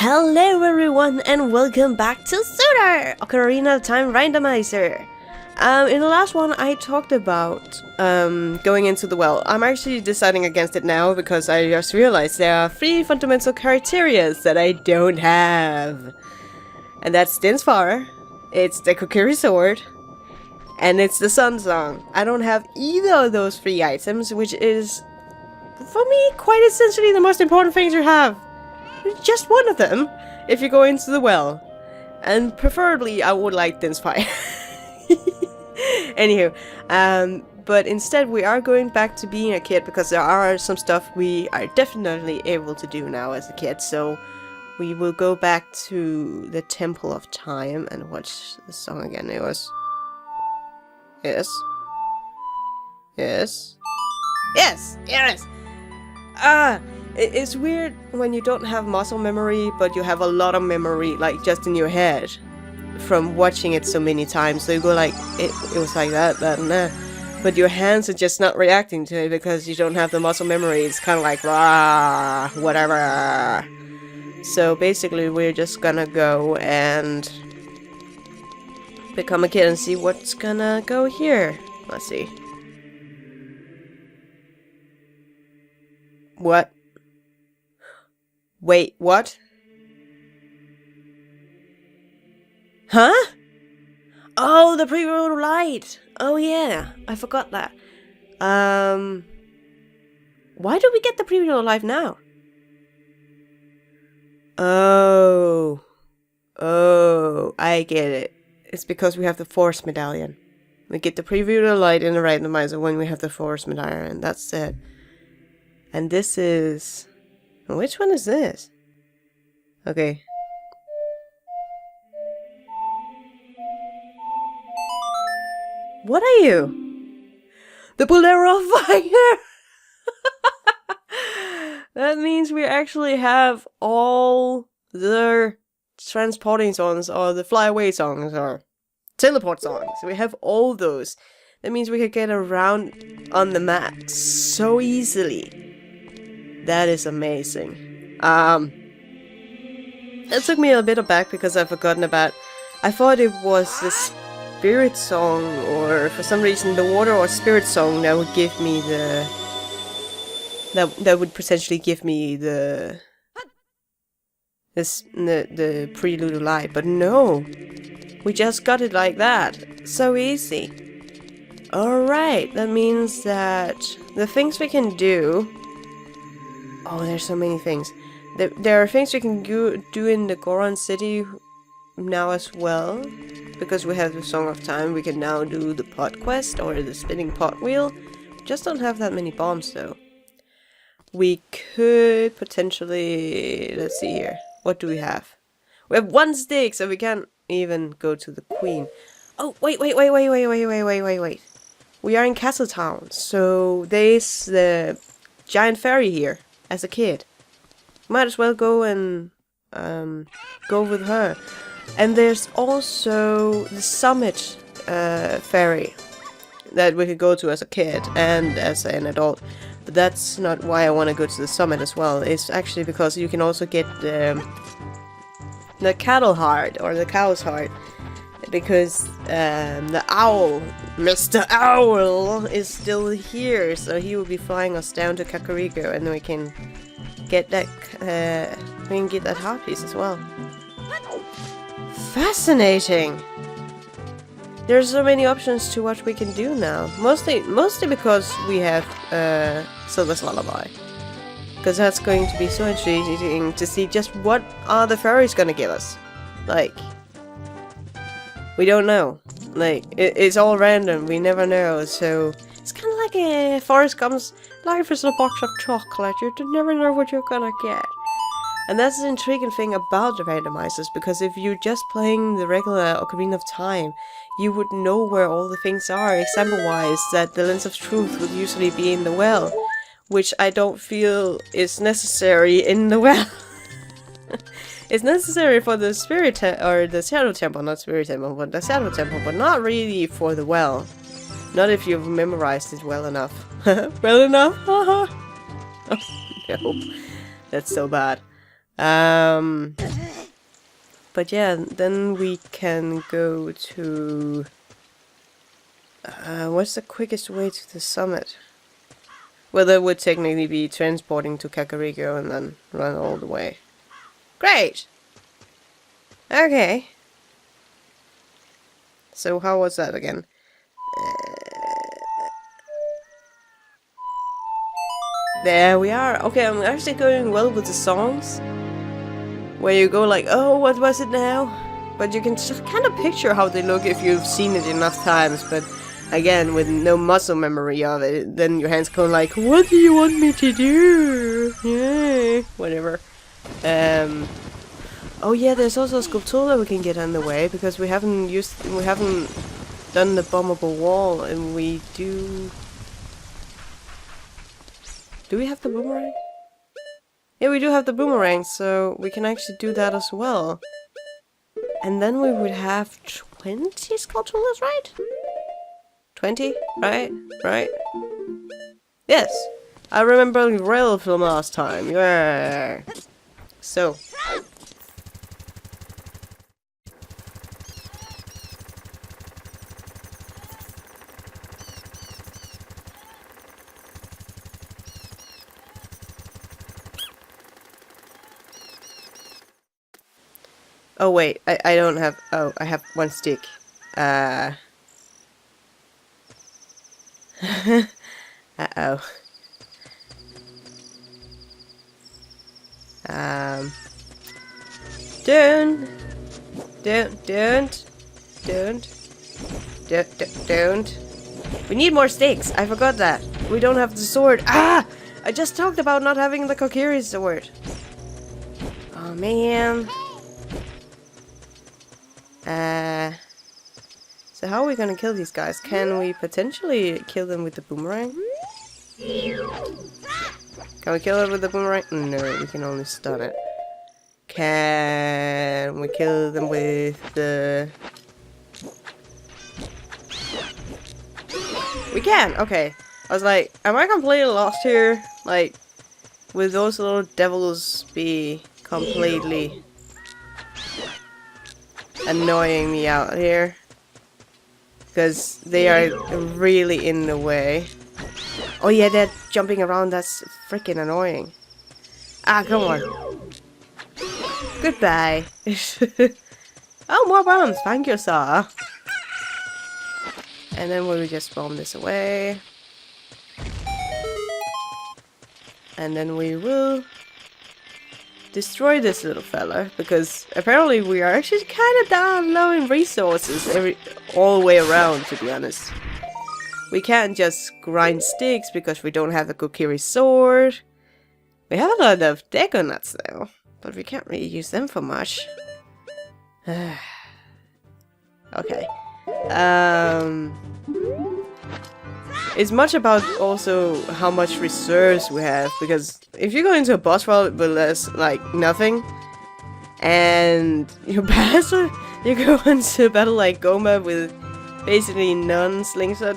Hello everyone and welcome back to ZOoTR! Ocarina of Time Randomizer! In the last one I talked about going into the well. I'm actually deciding against it now because I just realized there are 3 fundamental criteria that I don't have. And that's Dinsfar, it's the Kokiri Sword, and it's the Sun Song. I don't have either of those 3 items, which is, for me, quite essentially the most important thing to have. Just one of them, if you go into the well. And preferably, I would like Dinsfar. Anywho, but instead we are going back to being a kid because there are some stuff we are definitely able to do now as a kid. So we will go back to the Temple of Time and watch the song again. It was... Yes. Yes. Yes! Yes! It's weird when you don't have muscle memory, but you have a lot of memory, like, just in your head. From watching it so many times. So you go like, it was like that, and that. But your hands are just not reacting to it because you don't have the muscle memory. It's kind of like, rah, whatever. So basically we're just gonna go and become a kid and see what's gonna go here. Let's see. What? Wait, what? Huh? Oh, the pre-roll light! Oh yeah, I forgot that. Why do we get the pre-roll light now? Oh, I get it. It's because we have the Force Medallion. We get the pre-roll light in the randomizer when we have the Force Medallion, that's it. And this is... Which one is this? Okay. What are you? The Bolero of Fire! That means we actually have all the transporting songs, or the flyaway songs, or teleport songs. We have all those. That means we could get around on the map so easily. That is amazing. It took me a bit aback because I've forgotten about... I thought it was the spirit song, or for some reason the water or spirit song that would give me the... That would potentially give me the prelude of light, but no. We just got it like that. So easy. Alright, that means that the things we can do... Oh, there's so many things. There are things we can do in the Goron City now as well. Because we have the Song of Time, we can now do the pot quest or the spinning pot wheel. Just don't have that many bombs though. We could potentially... Let's see here. What do we have? We have 1 stick, so we can't even go to the Queen. Oh, wait. We are in Castletown, so there's the giant fairy here. As a kid, might as well go and go with her. And there's also the summit ferry that we could go to as a kid and as an adult. But that's not why I want to go to the summit as well. It's actually because you can also get the cattle heart or the cow's heart. Because the owl, Mr. Owl, is still here, so he will be flying us down to Kakariko, and we can get that heart piece as well. Fascinating! There's so many options to what we can do now. Mostly because we have Silver's Lullaby. Because that's going to be so intriguing to see just what are the fairies gonna give us. Like... We don't know. Like, it's all random. We never know. So, it's kind of like a Forrest Gump's life is a box of chocolate. You never know what you're gonna get. And that's the intriguing thing about the randomizers. Because if you're just playing the regular Ocarina of Time, you would know where all the things are. Example-wise, that the Lens of Truth would usually be in the well. Which I don't feel is necessary in the well. It's necessary for the spirit or the shadow temple, not spirit temple, but the shadow temple, but not really for the well. Not if you've memorized it well enough. Well enough? Oh, no. That's so bad. But yeah, then we can go to... what's the quickest way to the summit? Well, that would technically be transporting to Kakariko and then run all the way. Great! Okay. So how was that again? There we are. Okay, I'm actually going well with the songs. Where you go like, oh, what was it now? But you can just kind of picture how they look if you've seen it enough times. But again, with no muscle memory of it, then your hands go like, what do you want me to do? Yeah, whatever. Oh yeah, there's also a sculpture that we can get on the way because we haven't done the bombable wall, and we do. Do we have the boomerang? Yeah, we do have the boomerang, so we can actually do that as well. And then we would have 20 sculptures, right? 20, right? Right? Yes! I remember the rail film last time, yeah! So. Oh wait, I don't have... Oh, I have one stick. Uh-oh. Don't. We need more sticks. I forgot that. We don't have the sword. Ah! I just talked about not having the Kokiri Sword. Oh man. So how are we gonna kill these guys? Can we potentially kill them with the boomerang? Can we kill it with the boomerang? No, we can only stun it. Can we kill them with the... We can! Okay. I was like, am I completely lost here? Like, will those little devils be completely annoying me out here? Because they are really in the way. Oh yeah, they're jumping around, that's freaking annoying. Ah, come on. Goodbye. Oh, more bombs, thank you, sir. And then we will just bomb this away. And then we will destroy this little fella, because apparently we are actually kind of down low in resources all the way around, to be honest. We can't just grind sticks because we don't have the Kokiri Sword. We have a lot of Deco Nuts though, but we can't really use them for much. Okay. It's much about also how much reserves we have, because if you go into a boss fight with less, like, nothing, and you pass it, you go into a battle like Goma with basically none slingshot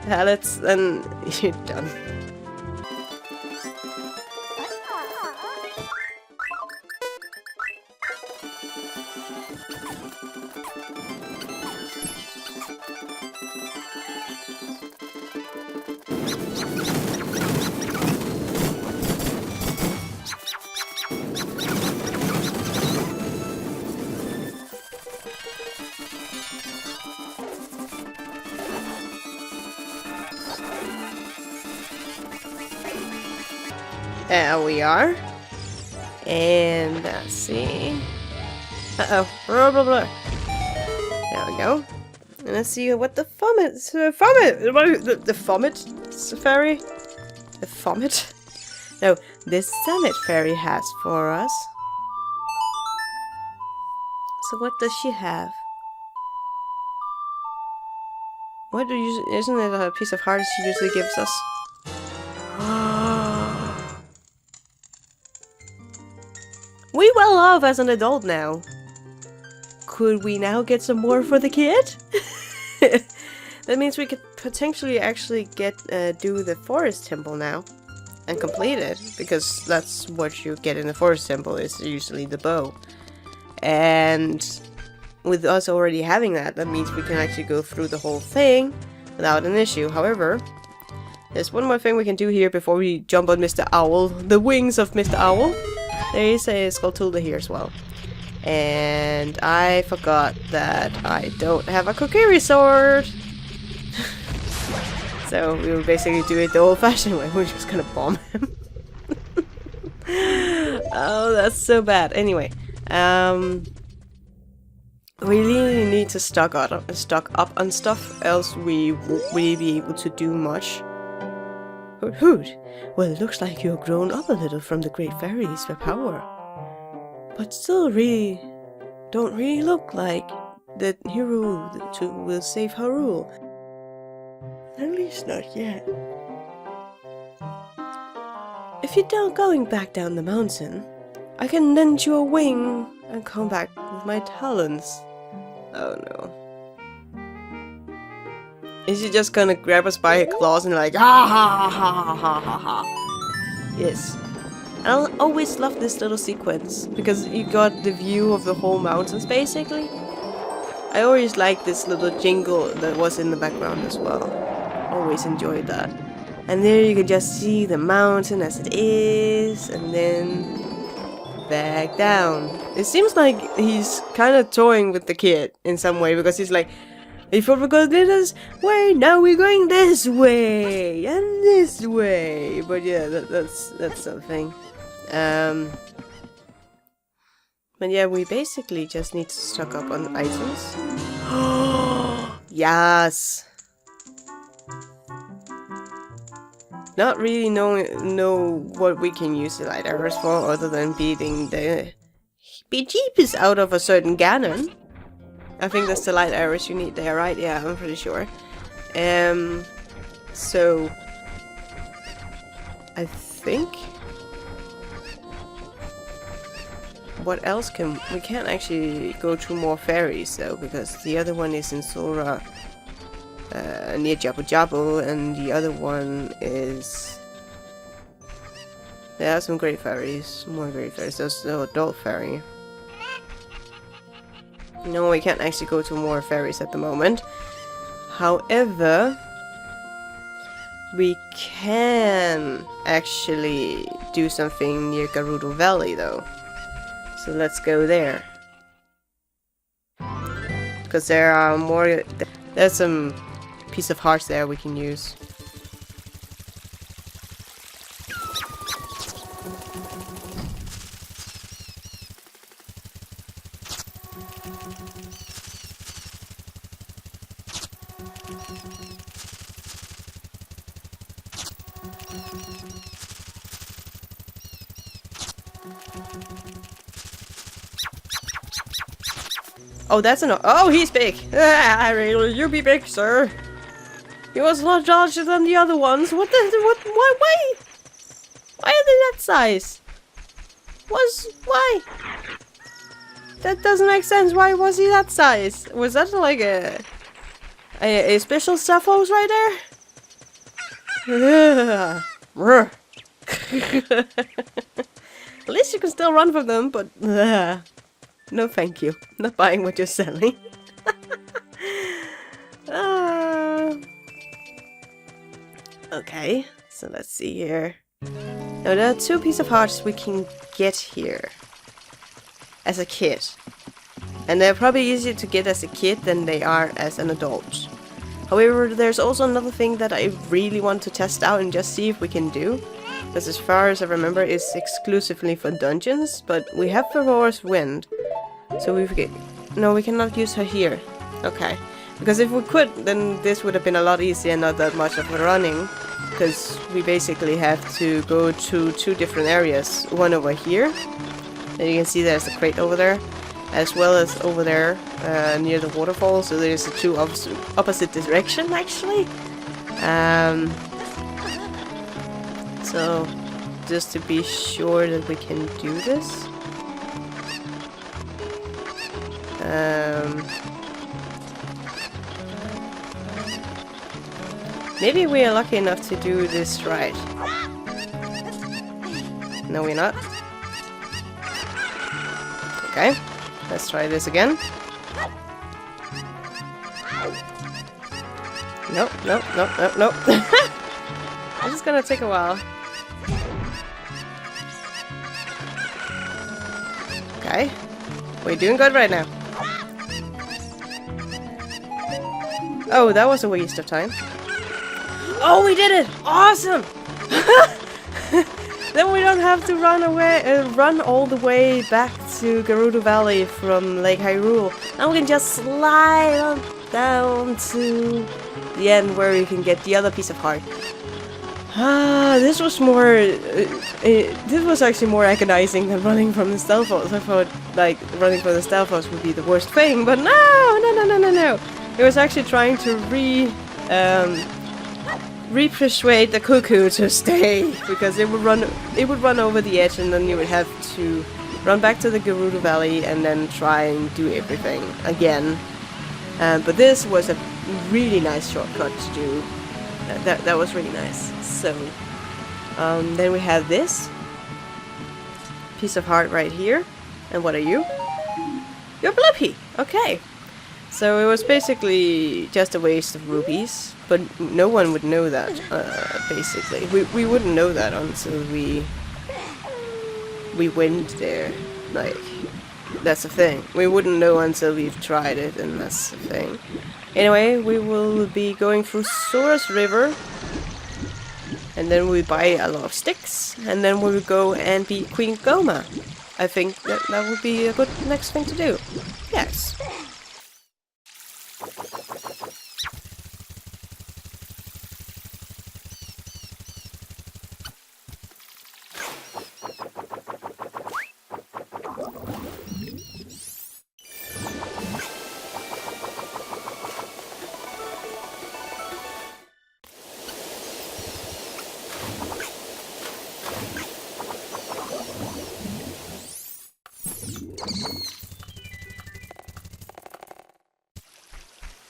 pallets, then you're done. There we are. And let's see. Uh-oh. Blah, blah, blah. There we go. And let's see what the Fommet... The Fommet fairy? The Fommet? No, this Summit fairy has for us. So what does she have? What do you... Isn't it a piece of heart she usually gives us? We well off as an adult now. Could we now get some more for the kid? That means we could potentially actually get do the forest temple now. and complete it, because that's what you get in the forest temple, is usually the bow. And with us already having that, that means we can actually go through the whole thing without an issue. However, there's one more thing we can do here before we jump on Mr. Owl. The wings of Mr. Owl. There is a Skulltulda here as well. And I forgot that I don't have a Kokiri Sword. So we will basically do it the old-fashioned way. We're just gonna bomb him. Oh, that's so bad. Anyway, we really need to stock up on stuff, else we won't really be able to do much. Hoot hoot! Well, it looks like you've grown up a little from the great fairies for power. But still don't really look like the hero will save Hyrule. At least not yet. If you're going back down the mountain, I can lend you a wing and come back with my talents. Oh no. Is he just gonna grab us by her claws and like, ha ha ha ha ha ha ha? Yes. I'll always love this little sequence, because you got the view of the whole mountains basically. I always liked this little jingle that was in the background as well. Always enjoyed that. And there you can just see the mountain as it is, and then back down. It seems like he's kind of toying with the kid in some way, because he's like, before we go this way, now we're going this way and this way. But yeah, that's something. But yeah, we basically just need to stock up on items. Yes. Not really know what we can use the light arrows for, other than beating the bejeepers out of a certain Ganon. I think that's the light arrows you need there, right? Yeah, I'm pretty sure. So I think what else can we can't actually go to more fairies though, because the other one is in Sora, near Jabu Jabu, and the other one is there are some great fairies, more great fairies. There's the adult fairy. No, we can't actually go to more fairies at the moment. However, we can actually do something near Gerudo Valley though. So let's go there. Because there are more... There's some piece of hearts there we can use. Oh, that's an... Oh, he's big! Ah, really, you be big, sir! He was a lot larger than the other ones. What the... What... Why? Why are they that size? Why? That doesn't make sense. Why was he that size? Was that like a special Staphos right there? At least you can still run from them, but... no thank you. Not buying what you're selling. Okay, so let's see here. Now there are 2 pieces of hearts we can get here. As a kid. And they're probably easier to get as a kid than they are as an adult. However, there's also another thing that I really want to test out and just see if we can do. Because as far as I remember, it's exclusively for dungeons, but we have Aurora's Wind. So no, we cannot use her here. Okay. Because if we could, then this would have been a lot easier and not that much of a running. Because we basically have to go to 2 different areas. One over here. And you can see there's a crate over there. As well as over there, near the waterfall. So there's a 2 opposite direction, actually. So, just to be sure that we can do this. Maybe we are lucky enough to do this right. No, we're not. Okay, let's try this again. Nope, nope, nope, nope, nope. This is gonna take a while. Okay, we're doing good right now. Oh, that was a waste of time. Oh, we did it! Awesome! Then we don't have to run all the way back to Gerudo Valley from Lake Hyrule. Now we can just slide on down to the end where we can get the other piece of heart. This was more... this was actually more agonizing than running from the stealth house. I thought, like, running from the stealth house would be the worst thing, but no! It was actually trying to re-persuade the cuckoo to stay, because it would run over the edge, and then you would have to run back to the Gerudo Valley and then try and do everything again. But this was a really nice shortcut to do. That was really nice. So then we have this piece of heart right here. And what are you? You're Blippi! Okay. So it was basically just a waste of rupees, but no one would know that, basically. We wouldn't know that until we went there. Like, that's the thing. We wouldn't know until we've tried it, and that's the thing. Anyway, we will be going through Sora's River, and then we buy a lot of sticks, and then we will go and beat Queen Goma. I think that would be a good next thing to do. Yes.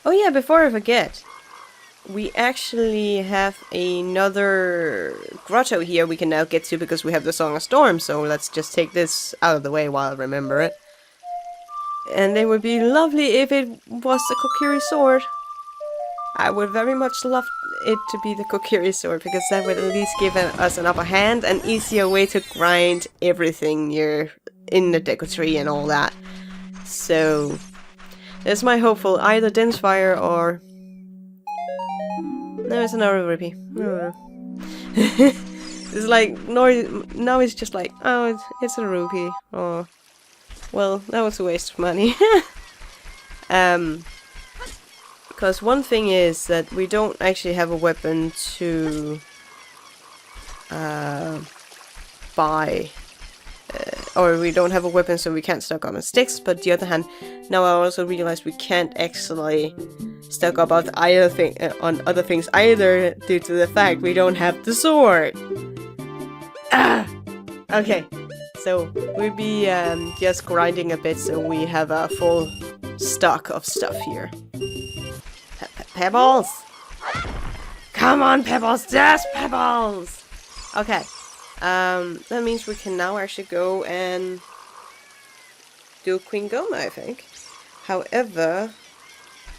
Oh yeah, before I forget, we actually have another grotto here we can now get to because we have the Song of Storm, so let's just take this out of the way while I remember it. And it would be lovely if it was the Kokiri Sword. I would very much love it to be the Kokiri Sword, because that would at least give us an upper hand, an easier way to grind everything here in the Deku Tree and all that. So... that's my hopeful, either Dense Fire or... no, it's another rupee. It's like, now it's just like, oh, it's a rupee. Oh, well, that was a waste of money. Because one thing is that we don't actually have a weapon to buy. Or we don't have a weapon, so we can't stock up on sticks, but on the other hand, now I also realize we can't actually stock up on other things either, due to the fact we don't have the sword. Okay, so we'll be just grinding a bit so we have a full stock of stuff here. Pebbles! Come on, Pebbles! Just Pebbles! Okay. That means we can now actually go and do Queen Goma, I think. However,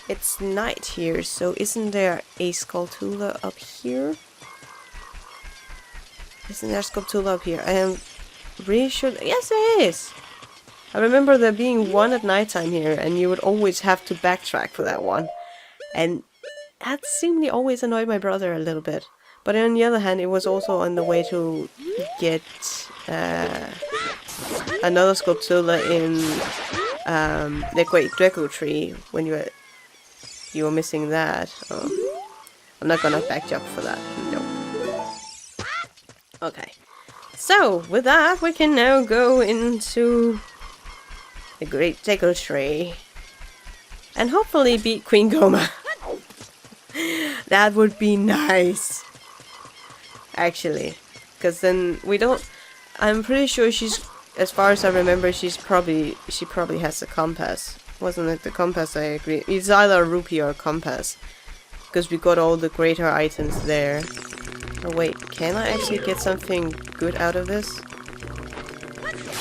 it's night here, so isn't there a Skulltula up here? Isn't there a Skulltula up here? I am really sure. Yes, there is! I remember there being one at nighttime here, and you would always have to backtrack for that one. And that seemingly always annoyed my brother a little bit. But on the other hand, it was also on the way to get another Skulltula in the Great Deku Tree when you were missing that. Oh. I'm not gonna back jump for that. No. Okay. So with that, we can now go into the Great Deku Tree and hopefully beat Queen Goma. That would be nice. Actually, because then we don't. I'm pretty sure she's, as far as I remember, she probably has a compass. Wasn't it the compass? I agree. It's either a rupee or a compass, because we got all the greater items there. Oh wait, can I actually get something good out of this?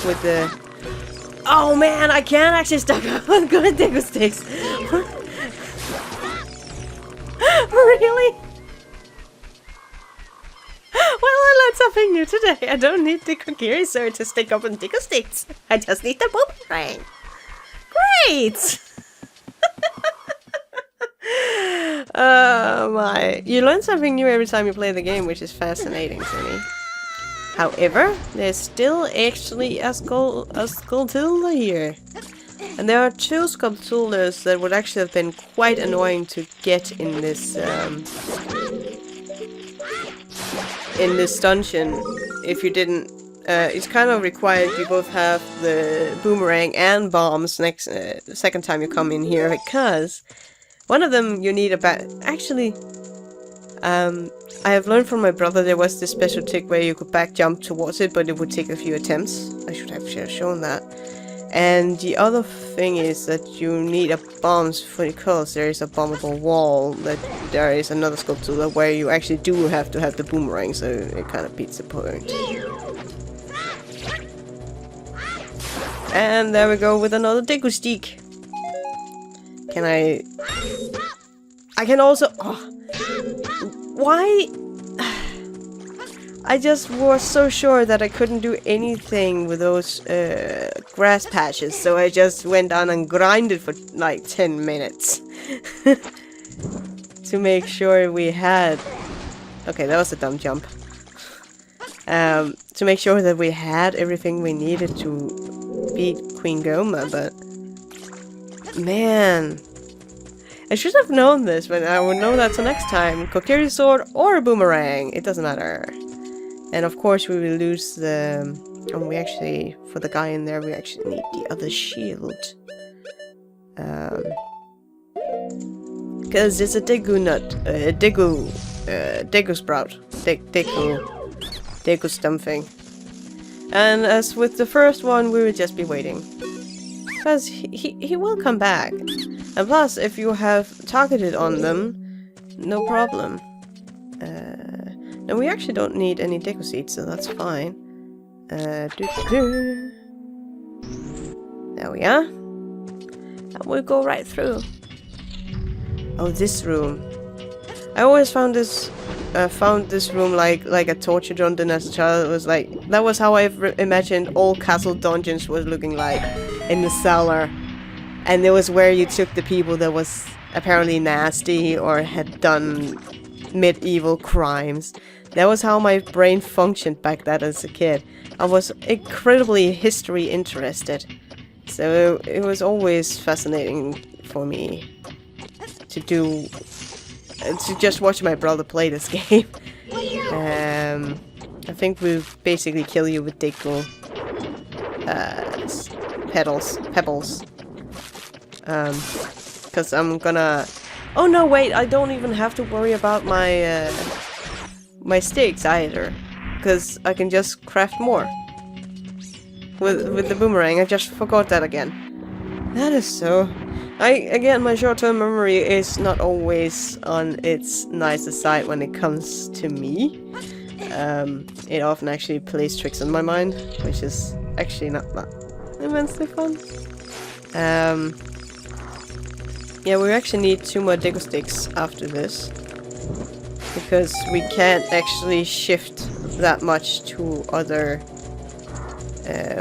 with the... Oh man, I can't actually stack up on good Deku sticks. Really? Well, I learned something new today. I don't need the Kokiri Sword to stick up on Deku sticks. I just need the boomerang. Great! Oh my. You learn something new every time you play the game, which is fascinating to me. However, there's still actually a Skulltula here. And there are 2 Skulltulas that would actually have been quite annoying to get in this dungeon if you didn't. It's kind of required you both have the boomerang and bombs next second time you come in here, because one of them you need actually, I have learned from my brother there was this special trick where you could back jump towards it, but it would take a few attempts. I should have shown that. And the other thing is that you need a bomb because there is a bombable wall, that there is another sculpture where you actually do have to have the boomerang, so it kind of beats the point. And there we go with another Deku stick. Can I can also... Oh, why? I just was so sure that I couldn't do anything with those grass patches, so I just went down and grinded for like 10 minutes to make sure we had... Okay, that was a dumb jump. To make sure that we had everything we needed to beat Queen Goma, but... Man... I should have known this, but I will know that till next time. Kokiri Sword or a boomerang, it doesn't matter. And of course we will lose the... And we actually, for the guy in there, we actually need the other shield. Because it's a Deku nut, Deku sprout. Deku something. And as with the first one, we will just be waiting. Because he will come back. And plus, if you have targeted on them, no problem. And we actually don't need any Deku seeds, so that's fine. There we are. And we'll go right through. Oh, this room. I always found this room like a torture dungeon as a child. It was like, that was how I imagined all castle dungeons was looking like, in the cellar. And it was where you took the people that was apparently nasty or had done medieval crimes. That was how my brain functioned back then as a kid. I was incredibly history interested. So it was always fascinating for me to just watch my brother play this game. I think we'll basically kill you with Deku pebbles. Because I'm gonna... Oh no, wait, I don't even have to worry about my my sticks either, because I can just craft more with the boomerang. I just forgot that again. That is so... Again, my short-term memory is not always on its nicest side when it comes to me. It often actually plays tricks on my mind, which is actually not that immensely fun. Yeah, we actually need 2 more Deku sticks after this, because we can't actually shift that much to other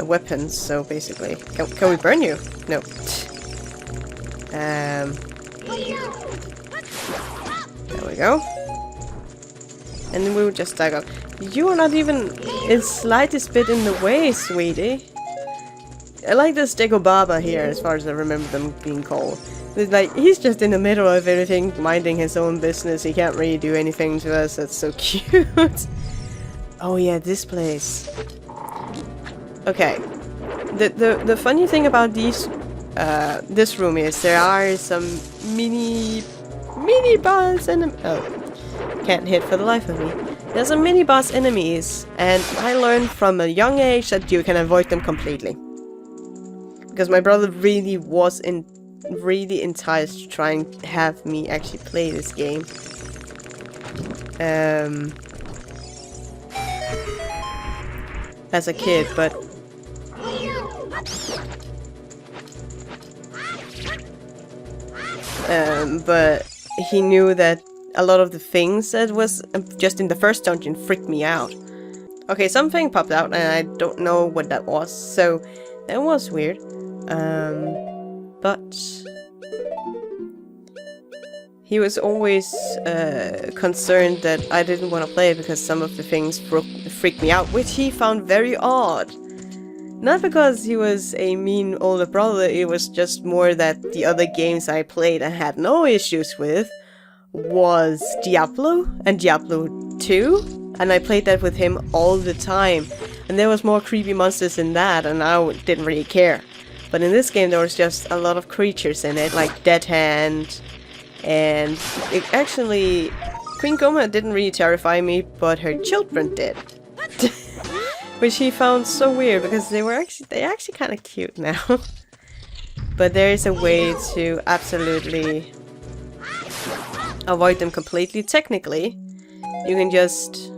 weapons, so basically... Can we burn you? No. There we go. And then we will just stack up. You are not even in slightest bit in the way, sweetie. I like this Deku Baba here, as far as I remember them being called. It's like, he's just in the middle of everything, minding his own business. He can't really do anything to us. That's so cute. Oh yeah, this place. Okay. The funny thing about these this room is there are some mini boss enemies. Oh, can't hit for the life of me. There's some mini boss enemies, and I learned from a young age that you can avoid them completely. Because my brother really was really enticed to try and have me actually play this game. As a kid, but But he knew that a lot of the things that was just in the first dungeon freaked me out. Okay, something popped out and I don't know what that was, so that was weird. But he was always concerned that I didn't want to play it because some of the things freaked me out, which he found very odd. Not because he was a mean older brother, it was just more that the other games I played and had no issues with was Diablo and Diablo 2, and I played that with him all the time. And there was more creepy monsters in that, and I didn't really care. But in this game there was just a lot of creatures in it, like Dead Hand, and it actually... Queen Goma didn't really terrify me, but her children did. Which he found so weird, because they're actually kind of cute now. But there is a way to absolutely avoid them completely. Technically, you can just...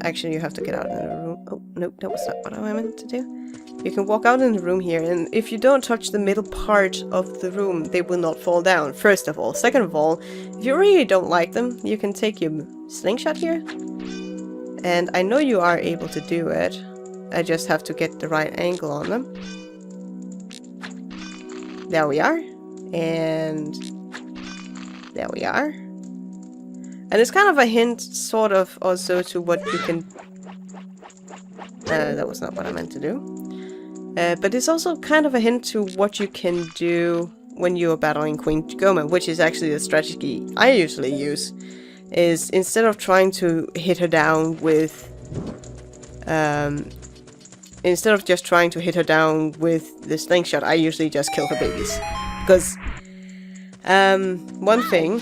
actually, you have to get out of the room. Oh, nope, that was not what I meant to do. You can walk out in the room here, and if you don't touch the middle part of the room, they will not fall down, first of all. Second of all, if you really don't like them, you can take your slingshot here. And I know you are able to do it. I just have to get the right angle on them. There we are. And there we are. And it's kind of a hint, sort of, also to what you can... that was not what I meant to do. But it's also kind of a hint to what you can do when you're battling Queen Goma, which is actually the strategy I usually use. Is instead of trying to hit her down with... instead of just trying to hit her down with the slingshot, I usually just kill her babies. Because... one thing...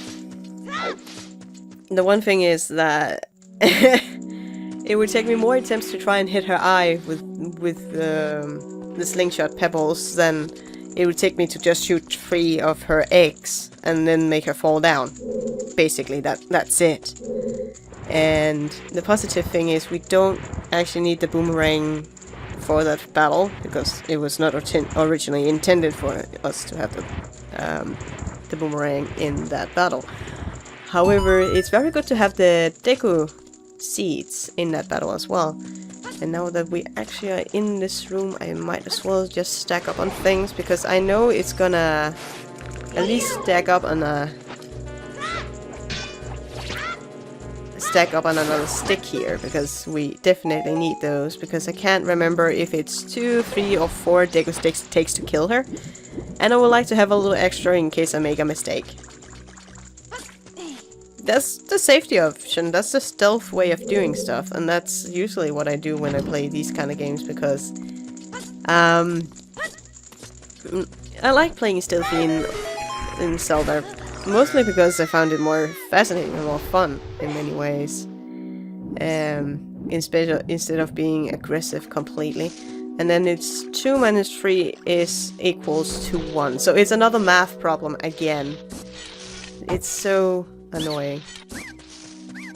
The one thing is that... it would take me more attempts to try and hit her eye with the slingshot pebbles than it would take me to just shoot 3 of her eggs and then make her fall down. Basically, that's it. And the positive thing is we don't actually need the boomerang for that battle, because it was not originally intended for us to have the boomerang in that battle. However, it's very good to have the deco seeds in that battle as well. And now that we actually are in this room, I might as well just stack up on things, because I know it's gonna at least stack up on another stick here, because we definitely need those, because I can't remember if it's 2, 3 or 4 deco sticks it takes to kill her. And I would like to have a little extra in case I make a mistake. That's the safety option, that's the stealth way of doing stuff, and that's usually what I do when I play these kind of games, because I like playing stealthy in Zelda, mostly because I found it more fascinating and more fun in many ways, instead of being aggressive completely. And then it's 2 minus 3 is equals to 1, so it's another math problem again. It's so annoying,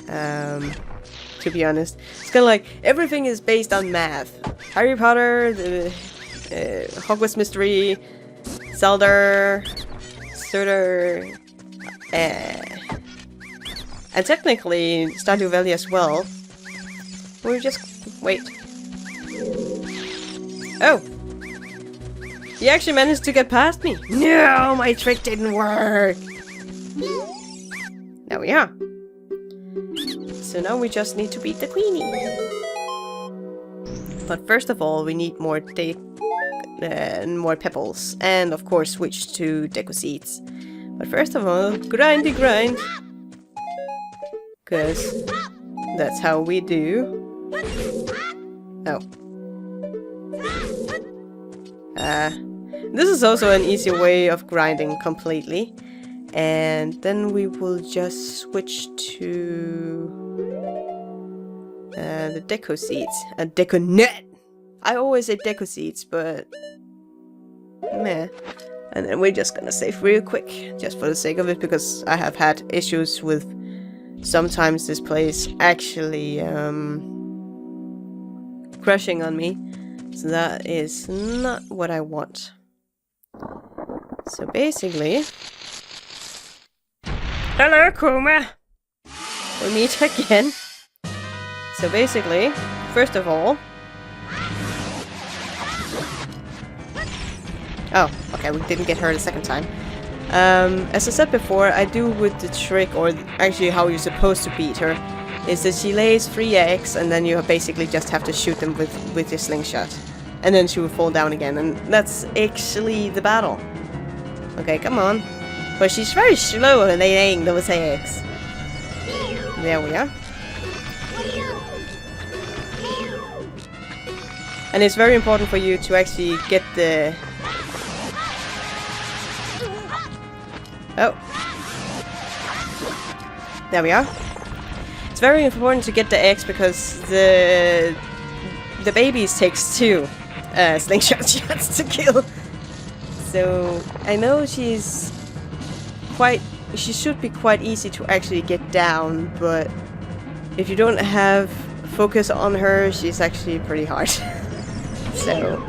to be honest. It's kind of like everything is based on math. Harry Potter, the Hogwarts Mystery, Zelda, ZOoTR, and technically Stardew Valley as well. We'll just wait. Oh! He actually managed to get past me! No! My trick didn't work! There we are. So now we just need to beat the Queenie. But first of all, we need more more pebbles, and of course switch to deco seeds. But first of all, grindy grind, because that's how we do. Oh. This is also an easy way of grinding completely. And then we will just switch to the deco seeds. And deco net! I always say deco seeds, but meh. And then we're just gonna save real quick, just for the sake of it, because I have had issues with sometimes this place actually crushing on me. So that is not what I want. So basically... Hello, Kuma! We meet again. So basically, first of all... Oh, okay, we didn't get her the second time. As I said before, I do with the trick, or actually how you're supposed to beat her, is that she lays 3 eggs and then you basically just have to shoot them with your slingshot. And then she will fall down again, and that's actually the battle. Okay, come on. But she's very slow in laying those eggs. There we are. And it's very important for you to actually get the... Oh. There we are. It's very important to get the eggs because the babies takes 2 slingshot shots to kill. So I know she should be quite easy to actually get down, but if you don't have focus on her, she's actually pretty hard. So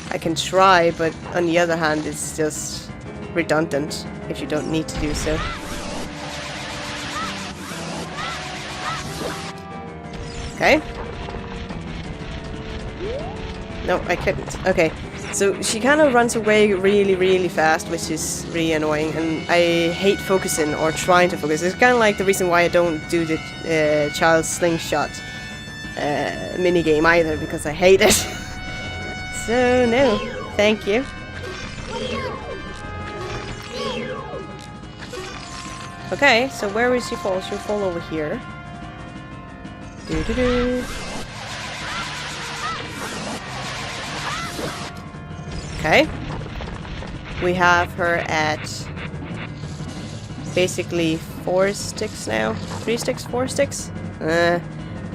I can try, but on the other hand, it's just redundant if you don't need to do so. Okay. No, I couldn't. Okay. So she kind of runs away really, really fast, which is really annoying, and I hate focusing or trying to focus. It's kind of like the reason why I don't do the child slingshot minigame either, because I hate it. So, no. Thank you. Okay, so where will she fall? She'll fall over here. Doo-doo-doo. Okay. We have her at basically 4 sticks now. 3 sticks, 4 sticks. The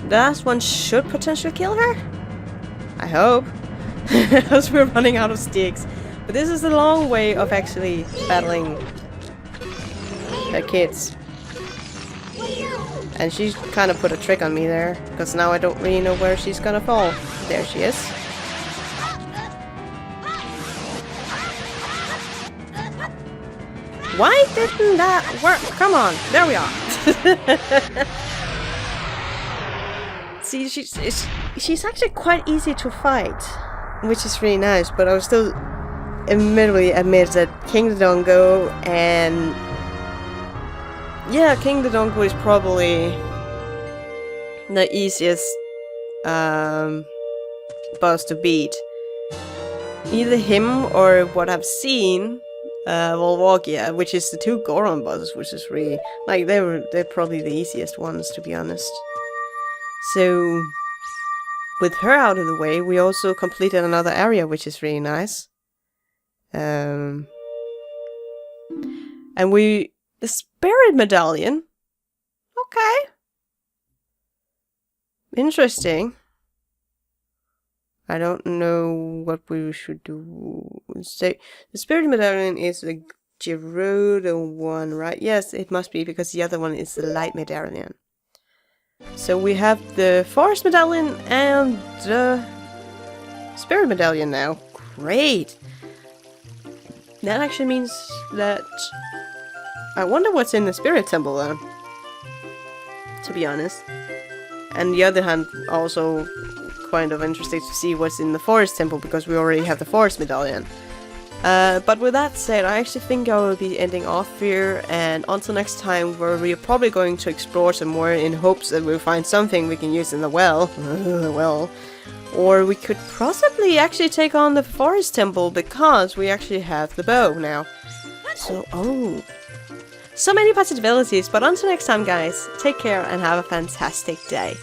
last one should potentially kill her. I hope. As we're running out of sticks. But this is a long way of actually battling the kids. And she's kind of put a trick on me there, because now I don't really know where she's gonna fall. There she is. Why didn't that work? Come on, there we are. See, she's actually quite easy to fight, which is really nice, but I will still immediately admit that King Dodongo and... Yeah, King Dodongo is probably the easiest boss to beat. Either him or what I've seen, Volvogia, which is the 2 Goron bosses, which is really... Like, they're probably the easiest ones, to be honest. So... With her out of the way, we also completed another area, which is really nice. And we... The Spirit Medallion? Okay. Interesting. I don't know what we should do. Say, the Spirit Medallion is the Gerudo one, right? Yes, it must be, because the other one is the Light Medallion. So we have the Forest Medallion and the Spirit Medallion now. Great! That actually means that... I wonder what's in the Spirit Temple then. To be honest. And the other hand, also kind of interested to see what's in the Forest Temple, because we already have the Forest Medallion. But with that said, I actually think I will be ending off here, and until next time, where we're probably going to explore some more in hopes that we'll find something we can use in the well. Well. Or we could possibly actually take on the Forest Temple, because we actually have the bow now. So, oh. So many possibilities, but until next time guys, take care and have a fantastic day.